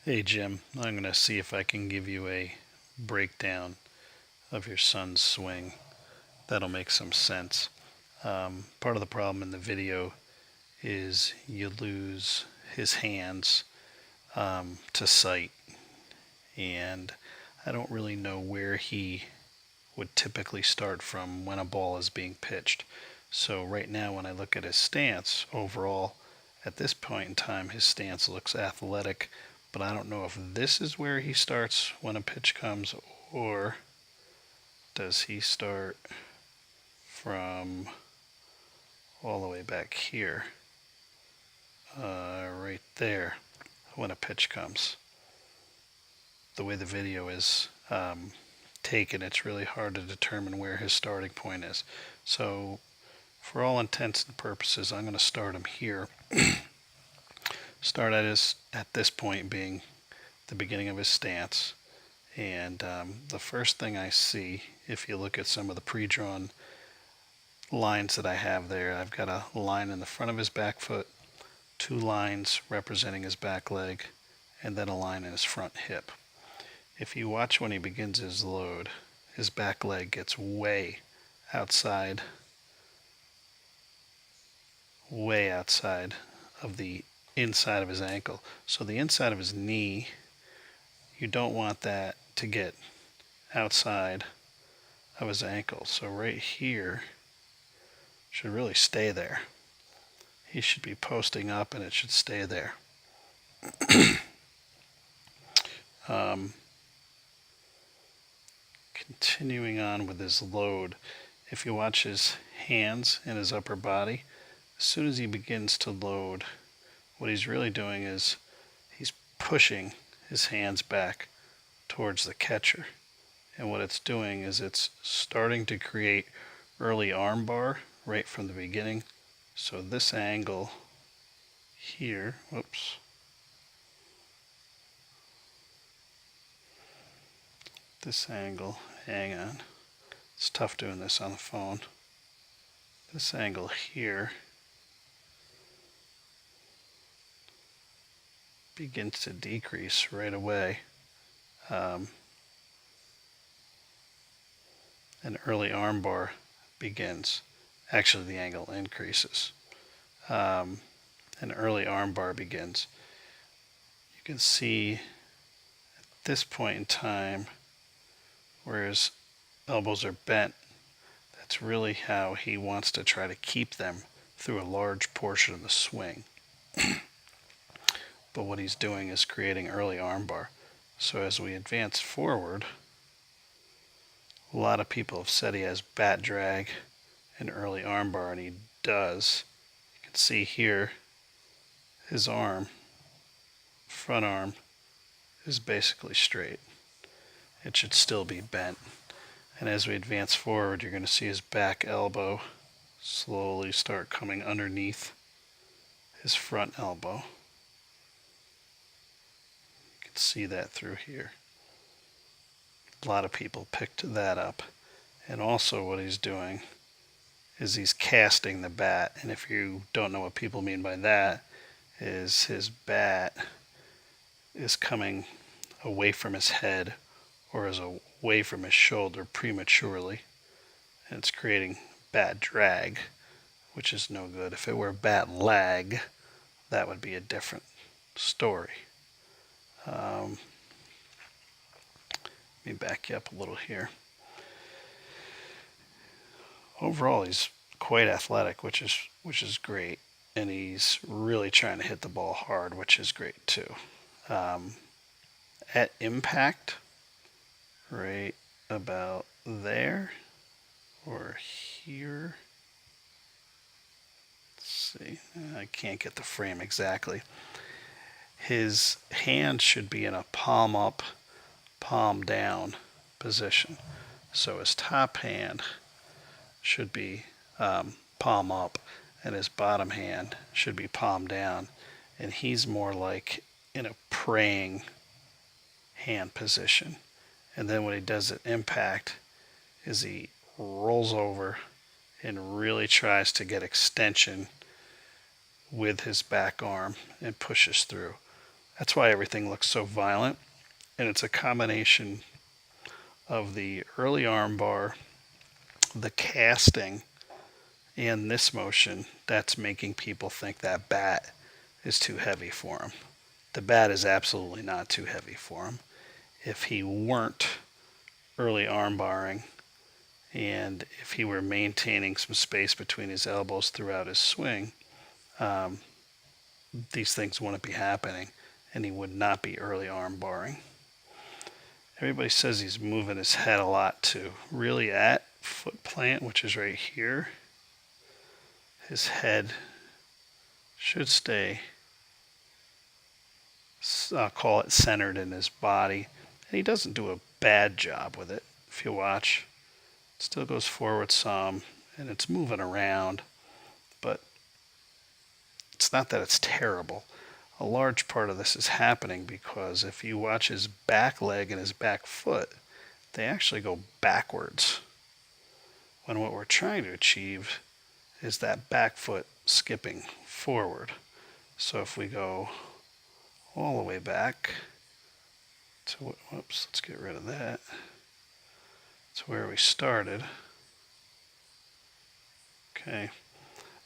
Hey Jim, I'm going to see if I can give you a breakdown of your son's swing. That'll make some sense. Part of the problem in the video is you lose his hands to sight, and I don't really know where he would typically start from when a ball is being pitched. So, right now, when I look at his stance overall, at this point in time, his stance looks athletic, but I don't know if this is where he starts when a pitch comes, or does he start from all the way back here, right there, when a pitch comes. The way the video is taken, it's really hard to determine where his starting point is. So, for all intents and purposes, I'm going to start him here. Start at this point being the beginning of his stance. And the first thing I see, if you look at some of the pre-drawn lines that I have there, I've got a line in the front of his back foot, two lines representing his back leg, and then a line in his front hip. If you watch when he begins his load, his back leg gets outside, way outside of the inside of his ankle. So the inside of his knee, you don't want that to get outside of his ankle. So right here should really stay there. He should be posting up and it should stay there. Continuing on with his load, if you watch his hands and his upper body, as soon as he begins to load, what he's really doing is he's pushing his hands back towards the catcher. And what it's doing is it's starting to create early arm bar right from the beginning. So this angle here, whoops, this angle, hang on, it's tough doing this on the phone. This angle here begins to decrease right away. An early arm bar begins. Actually, the angle increases. An early arm bar begins. You can see at this point in time where his elbows are bent, that's really how he wants to try to keep them through a large portion of the swing. But what he's doing is creating early armbar. So as we advance forward, a lot of people have said he has bat drag and early armbar, and he does. You can see here his arm, front arm, is basically straight. It should still be bent. And as we advance forward, you're going to see his back elbow slowly start coming underneath his front elbow. You can see that through here. A lot of people picked that up. And also what he's doing is he's casting the bat. And if you don't know what people mean by that, is his bat is coming away from his head or is away from his shoulder prematurely. And it's creating bat drag, which is no good. If it were bat lag, that would be a different story. Let me back you up a little here. Overall, he's quite athletic, which is great, and he's really trying to hit the ball hard, which is great too. At impact, right about there or here. Let's see, I can't get the frame exactly. His hand should be in a palm up, palm down position. So his top hand should be palm up, and his bottom hand should be palm down. And he's more like in a praying hand position. And then what he does at impact is he rolls over and really tries to get extension with his back arm and pushes through. That's why everything looks so violent. And it's a combination of the early arm bar, the casting, and this motion that's making people think that bat is too heavy for him. The bat is absolutely not too heavy for him. If he weren't early arm barring, and if he were maintaining some space between his elbows throughout his swing, um, these things wouldn't be happening, and he would not be early arm barring. Everybody says he's moving his head a lot too. Really, at foot plant, which is right here, his head should stay, I'll call it, centered in his body. And he doesn't do a bad job with it. If you watch, it still goes forward some, and it's moving around, but it's not that it's terrible. A large part of this is happening because if you watch his back leg and his back foot, they actually go backwards. When what we're trying to achieve is that back foot skipping forward. So if we go all the way back to, whoops, let's get rid of that, to where we started. Okay,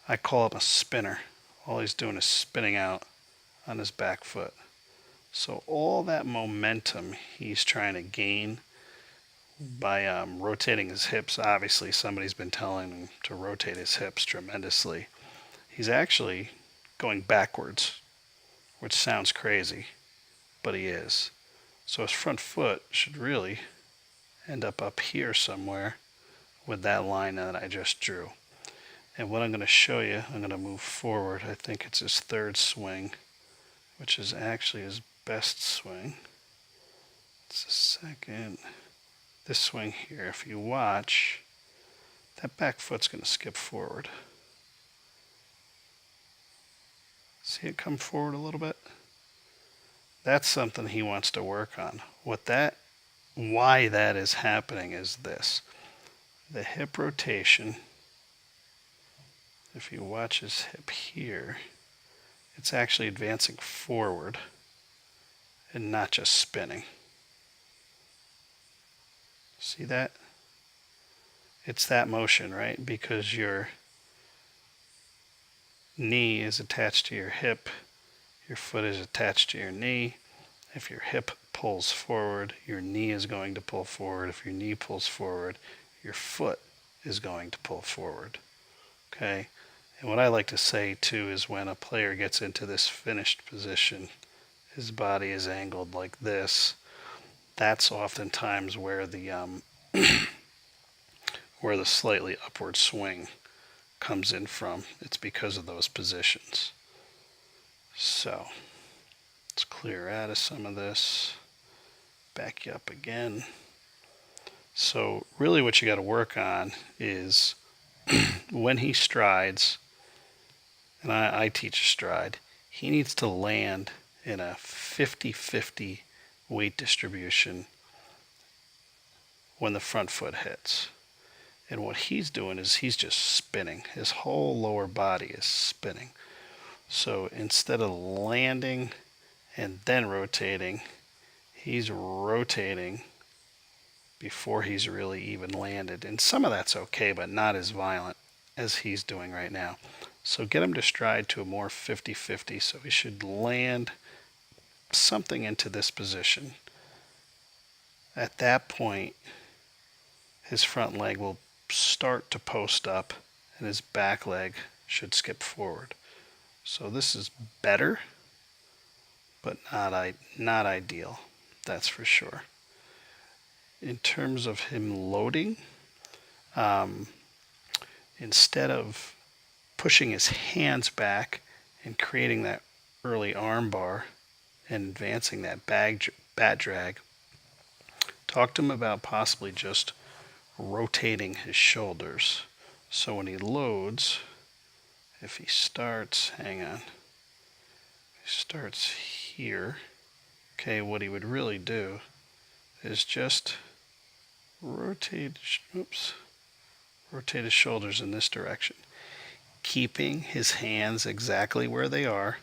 I call him a spinner. All he's doing is spinning out on his back foot. So all that momentum he's trying to gain by rotating his hips. Obviously, somebody's been telling him to rotate his hips tremendously. He's actually going backwards, which sounds crazy, but he is. So his front foot should really end up here somewhere with that line that I just drew. And what I'm going to show you, I'm going to move forward. I think it's his third swing, which is actually his best swing. It's the second. This swing here, if you watch, that back foot's going to skip forward. See it come forward a little bit? That's something he wants to work on. Why that is happening is this. The hip rotation, if you watch his hip here, it's actually advancing forward and not just spinning. See that? It's that motion, right? Because your knee is attached to your hip, your foot is attached to your knee. If your hip pulls forward, your knee is going to pull forward. If your knee pulls forward, your foot is going to pull forward. Okay? And what I like to say too is when a player gets into this finished position, his body is angled like this. That's oftentimes where the where the slightly upward swing comes in from. It's because of those positions. So let's clear out of some of this. Back you up again. So really what you got to work on is when he strides, and I teach a stride, he needs to land in a 50-50 weight distribution when the front foot hits. And what he's doing is he's just spinning. His whole lower body is spinning. So instead of landing and then rotating, he's rotating before he's really even landed. And some of that's okay, but not as violent as he's doing right now. So get him to stride to a more 50-50. So he should land something into this position. At that point, his front leg will start to post up and his back leg should skip forward. So this is better, but not ideal, that's for sure. In terms of him loading, instead of pushing his hands back and creating that early arm bar and advancing that bat drag, talk to him about possibly just rotating his shoulders. So when he loads, if he starts, hang on, he starts here, okay, what he would really do is just rotate his shoulders in this direction, keeping his hands exactly where they are,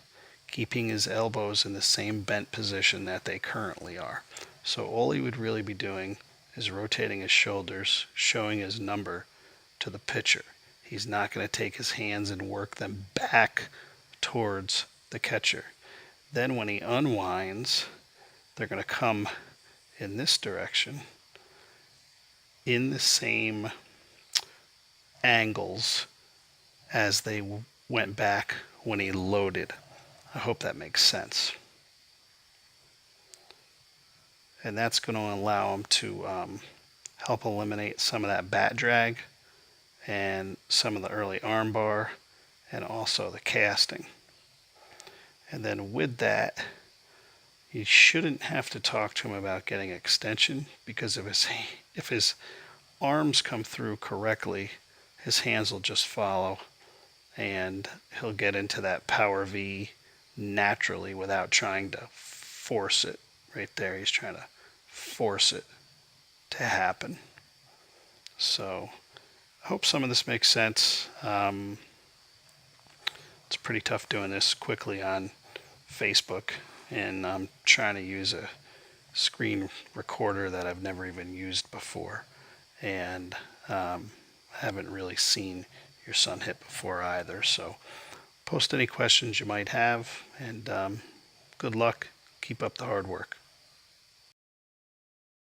keeping his elbows in the same bent position that they currently are. So all he would really be doing is rotating his shoulders, showing his number to the pitcher. He's not going to take his hands and work them back towards the catcher. Then when he unwinds, they're going to come in this direction in the same angles as they went back when he loaded. I hope that makes sense. And that's going to allow him to help eliminate some of that bat drag and some of the early arm bar and also the casting. And then with that, you shouldn't have to talk to him about getting extension, because if his arms come through correctly, his hands will just follow and he'll get into that power V naturally without trying to force it. Right there, he's trying to force it to happen. So I hope some of this makes sense. It's pretty tough doing this quickly on Facebook, and I'm trying to use a screen recorder that I've never even used before, and haven't really seen your son hit before either. So post any questions you might have, and good luck. Keep up the hard work.